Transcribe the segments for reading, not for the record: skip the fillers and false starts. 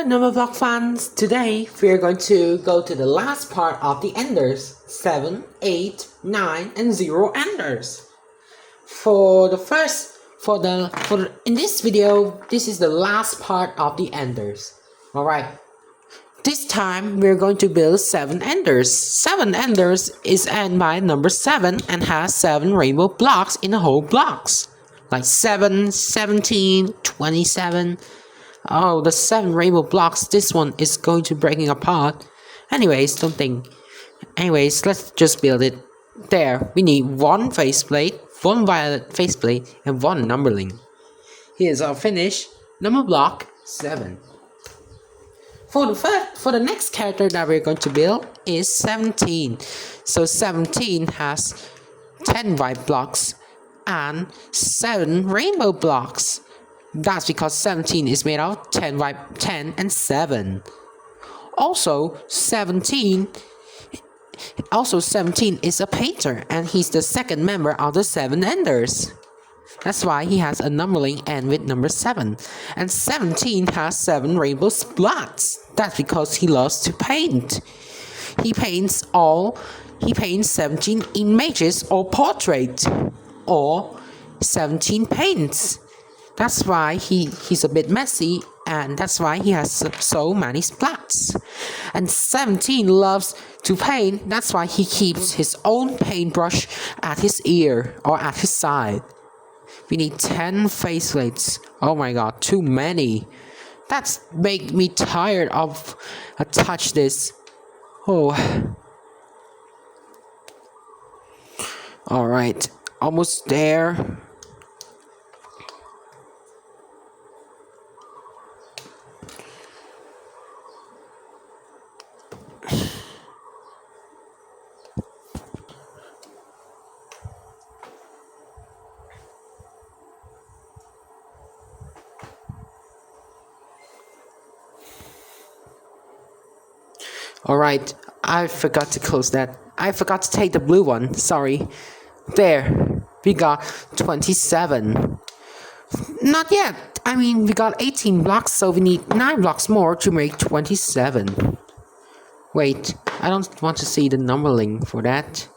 Hello Numberblock fans! Today we are going to go to the last part of the enders 7, 8, 9 and 0 enders. In this video, this is the last part of the enders. Alright. This time we're going to build 7 enders. 7 enders is end by number 7 and has 7 rainbow blocks in the whole blocks. Like 7, 17, 27. Oh, the 7 rainbow blocks, this one is going to breaking apart. Anyways, don't think. Anyways, let's just build it. There, we need 1 faceplate, 1 violet faceplate, and 1 numberling. Here's our finish, number block 7. For the next character that we're going to build is 17. So 17 has 10 white blocks and 7 rainbow blocks. That's because 17 is made of 10 white, 10 and 7. Also 17 is a painter and he's the second member of the 7 enders. That's why he has a numberling end with number 7. And 17 has 7 rainbow splats. That's because he loves to paint. He paints 17 images or portraits. Or 17 paints. That's why he's a bit messy, and that's why he has so many splats. And 17 loves to paint, that's why he keeps his own paintbrush at his ear or at his side. We need 10 faceplates. Oh my god, too many. That's make me tired of touch this. Oh. Alright, almost there. Alright, I forgot to close that. I forgot to take the blue one, sorry. There, we got 27. Not yet, I mean we got 18 blocks, so we need 9 blocks more to make 27. Wait, I don't want to see the numberling for that.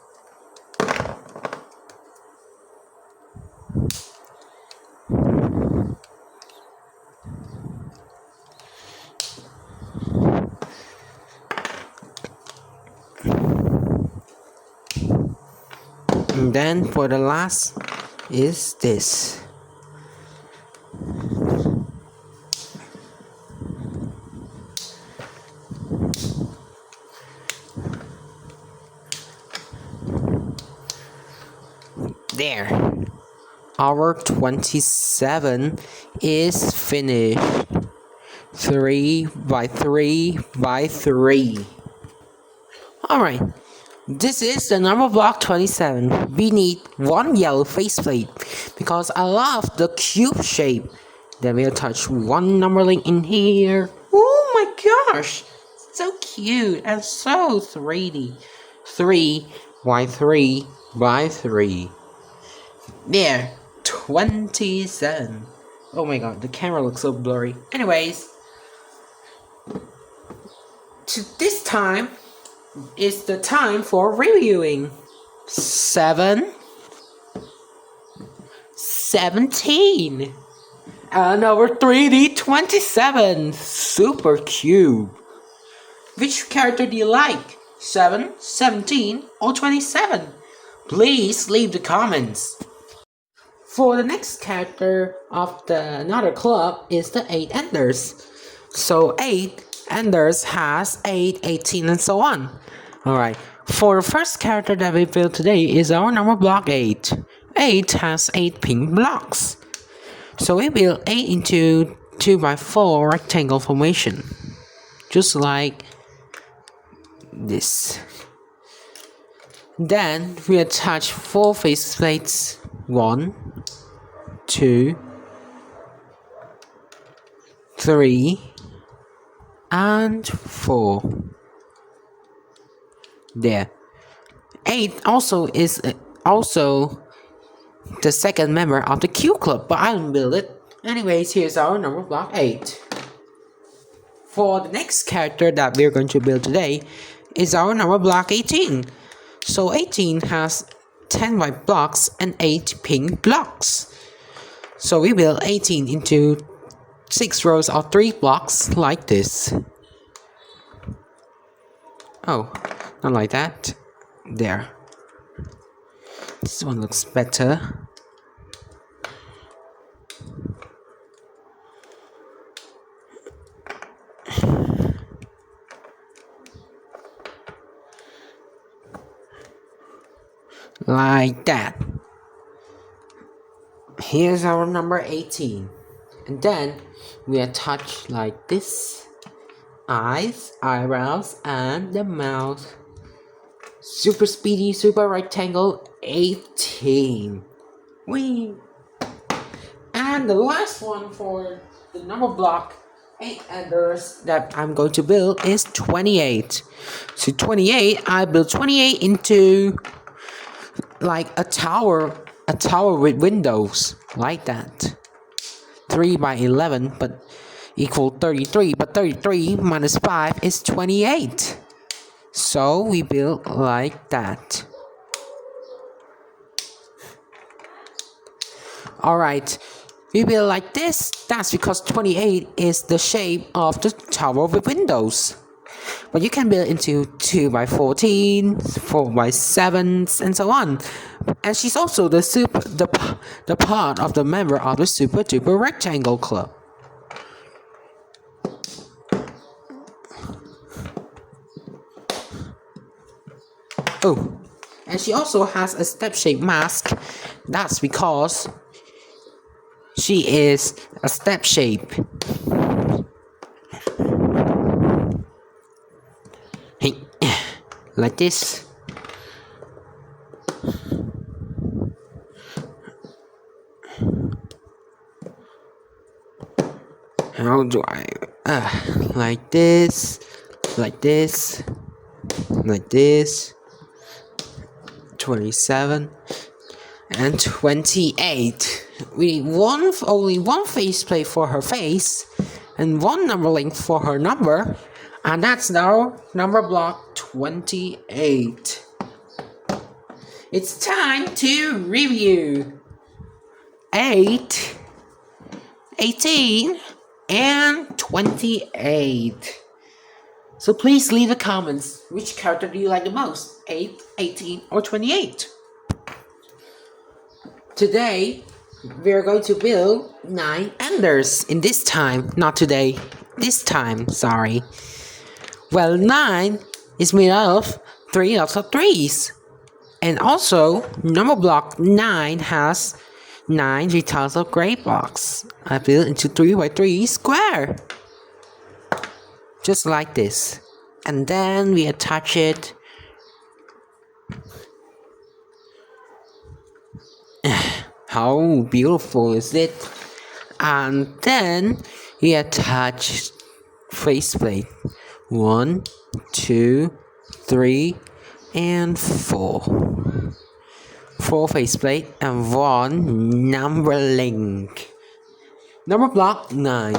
And then for the last is this. There. Our 27 is finished. 3 by 3 by 3. Alright. This is the number block 27. We need 1 yellow faceplate because I love the cube shape. Then we'll touch 1 numberling in here. Oh my gosh! So cute and so 3D. 3 by 3 by 3. There, 27. Oh my god, the camera looks so blurry. Anyways, to this time is the time for reviewing. 7, 17, and our 3D 27 Super Cube. Which character do you like? 7, 17, or 27? Please leave the comments. For the next character of another club is the 8 enders. So 8 enders has 8, 18 and so on. Alright, for the first character that we built today is our number block 8. 8 has 8 pink blocks. So we build 8 into 2 by 4 rectangle formation. Just like this. Then we attach 4 faceplates. 1, 2, 3, and 4. There. 8 also is the second member of the Q Club, but I didn't build it. Anyways, here's our number block 8. For the next character that we're going to build today is our number block 18. So 18 has 10 white blocks and 8 pink blocks. So we build 18 into 6 rows of 3 blocks like this. Oh, not like that. There. This one looks better. Like that. Here's our number 18. And then we attach like this. Eyes, eyebrows, and the mouth. Super speedy, super rectangle 18. Whee! And the last one for the number block 8 enders that I'm going to build is 28. So 28, I built 28 into like a tower with windows like that. 3 by 11 but equal 33, but 33 minus 5 is 28. So we build like that. Alright, we build like this. That's because 28 is the shape of the tower with windows. But you can build into 2 by 14, 4 by 7s, and so on. And she's also the part of the member of the Super Duper Rectangle Club. Oh, and she also has a step-shaped mask. That's because she is a step shape. Hey, like this. How do I? Like this, like this, like this. 27 and 28. We want only one faceplate for her face and one number link for her number, and that's now number block 28. It's time to review 8, 18, and 28. So please leave the comments. Which character do you like the most? 8, 18, or 28? Today, we're going to build 9 enders. In this time, not today. This time, sorry. Well, 9 is made of 3 lots of 3s. And also, number block 9 has 9 tiles of gray blocks. I built into 3 by 3 square. Just like this. And then we attach it. How beautiful is it? And then we attach faceplate. 1, 2, 3, and 4. 4 faceplate and 1 number link. Number block 9.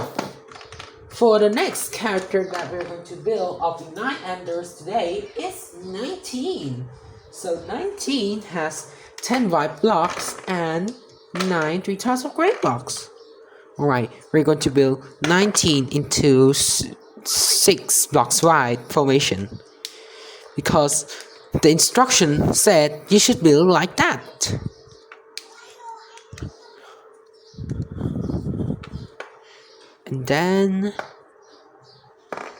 For the next character that we're going to build of the 9 enders today is 19. So 19 has 10 white blocks and 9 3 tiles of gray blocks. Alright, we're going to build 19 into 6 blocks wide formation. Because the instruction said you should build like that. And then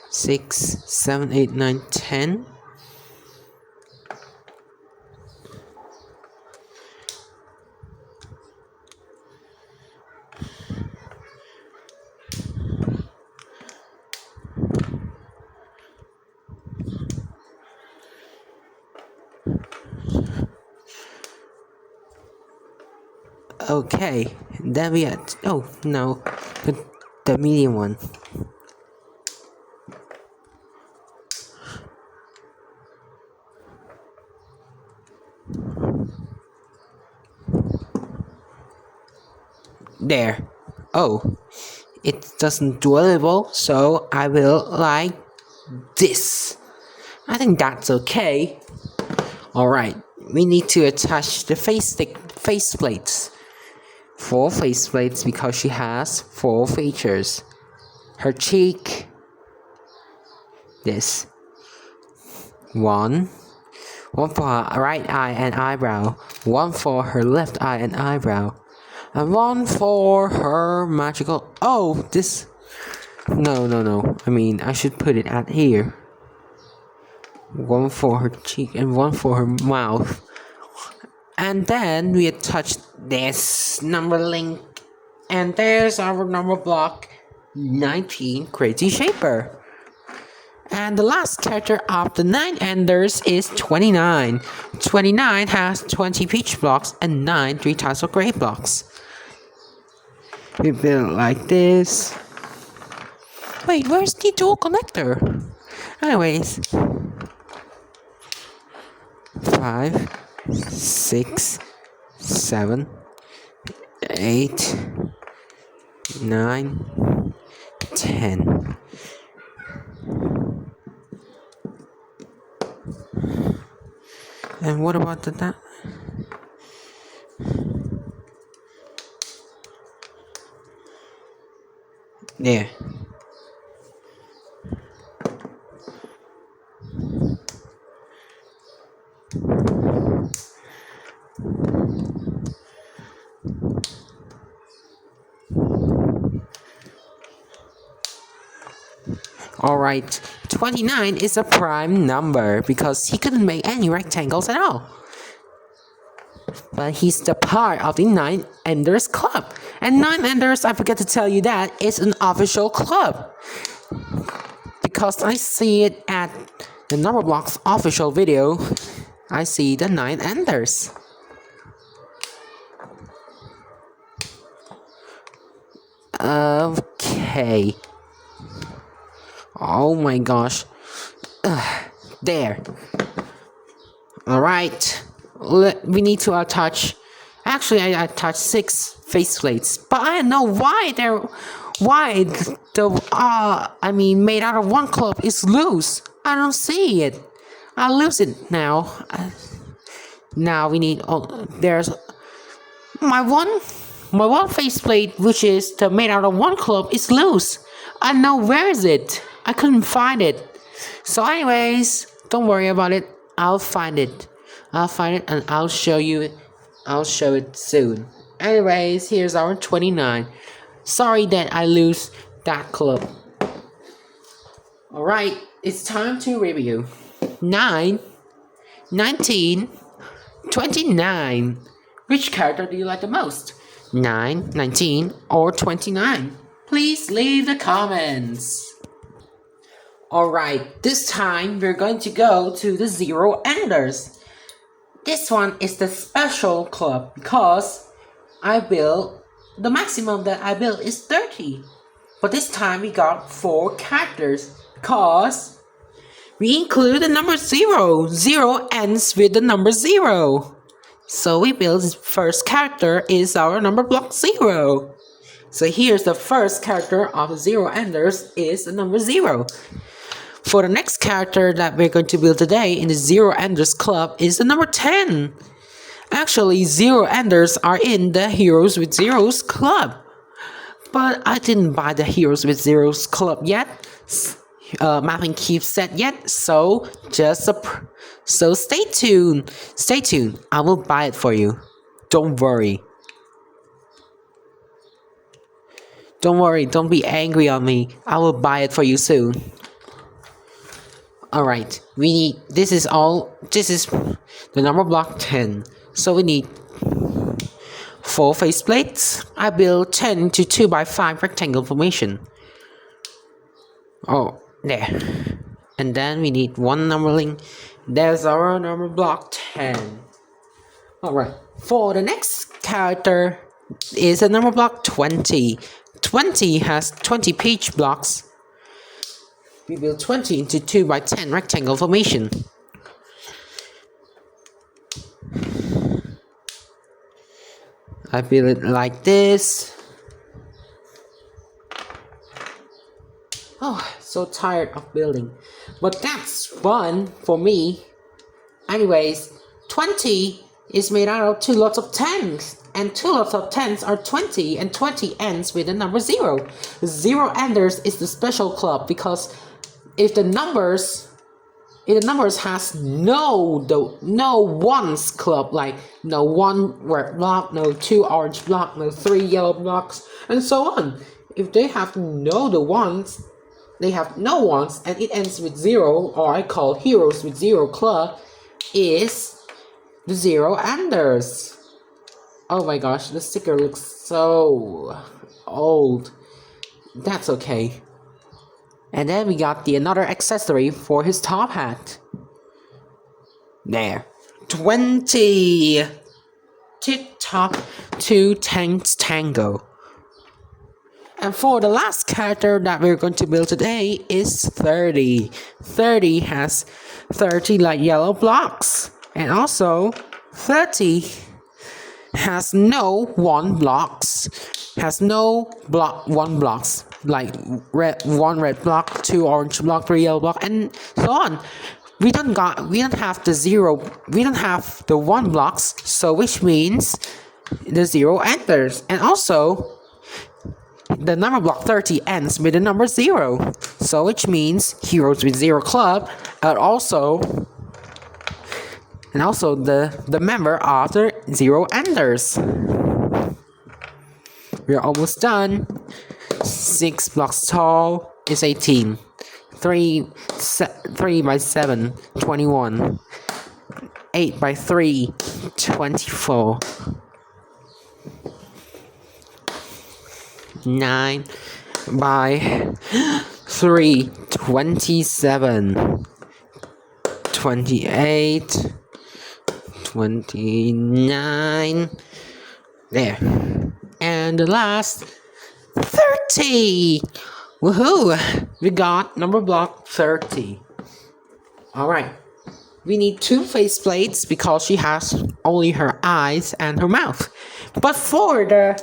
6, 7, 8, 9, 10. Okay, then we had, oh no, the medium one. There. Oh, it doesn't dwellable, so I will like this. I think that's okay. Alright, we need to attach the face plates. 4 face plates because she has 4 features. Her cheek, this. One for her right eye and eyebrow, 1 for her left eye and eyebrow, and 1 for her magical. Oh, this. No. I mean, I should put it at here. 1 for her cheek and 1 for her mouth. And then we attach this number link. And there's our number block 19 Crazy Shaper. And the last character of the 9 enders is 29. 29 has 20 peach blocks and 9 3 tiles of gray blocks. We build like this. Wait, where's the dual connector? Anyways. 5, 6, 7, 8, 9, 10. And what about that? There. Alright, 29 is a prime number because he couldn't make any rectangles at all. But he's the part of the 9 Enders Club. And 9 Enders, I forgot to tell you that, is an official club. Because I see it at the Numberblocks official video, I see the 9 Enders. Okay. Oh my gosh. There. Alright. We need to attach. Actually, I attached 6 face plates. But I don't know why made out of 1 club is loose. I don't see it. I'll lose it now. Now we need. There's my one faceplate, which is made out of 1 club, is loose. I know where is it. I couldn't find it. So anyways, don't worry about it. I'll find it and I'll show you. I'll show it soon. Anyways, here's our 29. Sorry that I lose that club. Alright, it's time to review. 9, 19, 29. Which character do you like the most? 9, 19, or 29? Please leave the comments. Alright, this time we're going to go to the 0 Enders. This one is the special club because the maximum that I built is 30. But this time we got 4 characters because we include the number 0. 0 ends with the number 0. So we build the first character is our number block 0. So here's the first character of the 0 Enders is the number 0. For the next character that we're going to build today in the 0 Enders Club is the number 10. Actually, 0 Enders are in the Heroes with Zeros Club. But I didn't buy the Heroes with Zeros Club yet. Mathlink Cubes set yet. So stay tuned. Stay tuned. I will buy it for you. Don't worry. Don't worry. Don't be angry on me. I will buy it for you soon. Alright, this is the number block 10. So we need 4 faceplates. I built 10 into 2x5 rectangle formation. Oh, there. And then we need 1 number link. There's our number block 10. Alright, for the next character is a number block 20. 20 has 20 peach blocks. We build 20 into 2x10 rectangle formation. I build it like this. so tired of building. But that's fun for me. Anyways, 20 is made out of 2 lots of 10s. And 2 lots of 10s are 20, and 20 ends with the number 0. 0 enders is the special club because if the numbers has no ones club, like no 1 red block, no 2 orange block, no 3 yellow blocks, and so on. If they have the ones, they have no ones, and it ends with 0, or I call heroes with 0 club, is the 0 enders. Oh my gosh, the sticker looks so old. That's okay. And then we got another accessory for his top hat. There. 20! Tick-tock, 2 tanks tango. And for the last character that we're going to build today is 30. 30 has 30 light yellow blocks. And also, 30 has no 1 blocks. Has no 1 blocks. Like 1 red block, 2 orange block, 3 yellow block, and so on. We don't have the 1 blocks, so which means the 0 enters. And also the number block 30 ends with the number 0. So which means heroes with 0 club, and also the member of the 0 enders. We're almost done. 6 blocks tall is 18. 3 by 7, 21. 8 by 3, 24. 9 by 3, 27. 28. 29. There. And the last, 30! Woohoo! We got number block 30. Alright. We need 2 faceplates because she has only her eyes and her mouth. But for the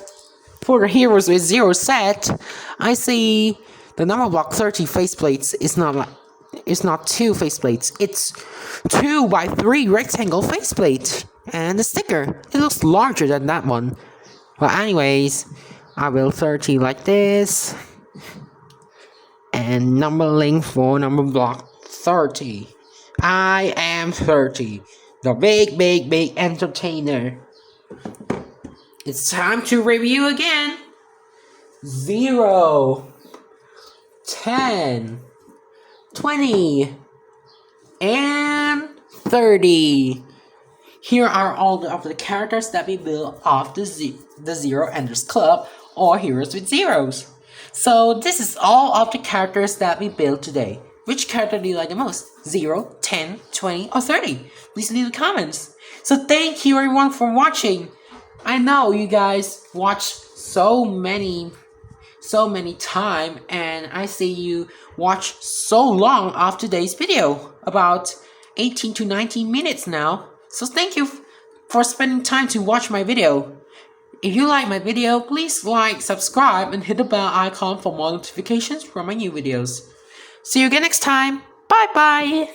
heroes with 0 set, I see the number block 30 faceplates is not 2 faceplates. It's 2 by 3 rectangle faceplate. And the sticker, it looks larger than that one. Well, anyways, I build 30 like this. And number link for number block 30. I am 30. The big entertainer. It's time to review again. 0, 10, 20, and 30. Here are all of the characters that we built off the 0 Enders Club, or Heroes with Zeros. So this is all of the characters that we built today. Which character do you like the most? 0, 10, 20, or 30? Please leave the comments. So thank you everyone for watching. I know you guys watch so many time, and I see you watch so long of today's video, about 18 to 19 minutes now. So thank you for spending time to watch my video. If you like my video, please like, subscribe, and hit the bell icon for more notifications from my new videos. See you again next time. Bye bye.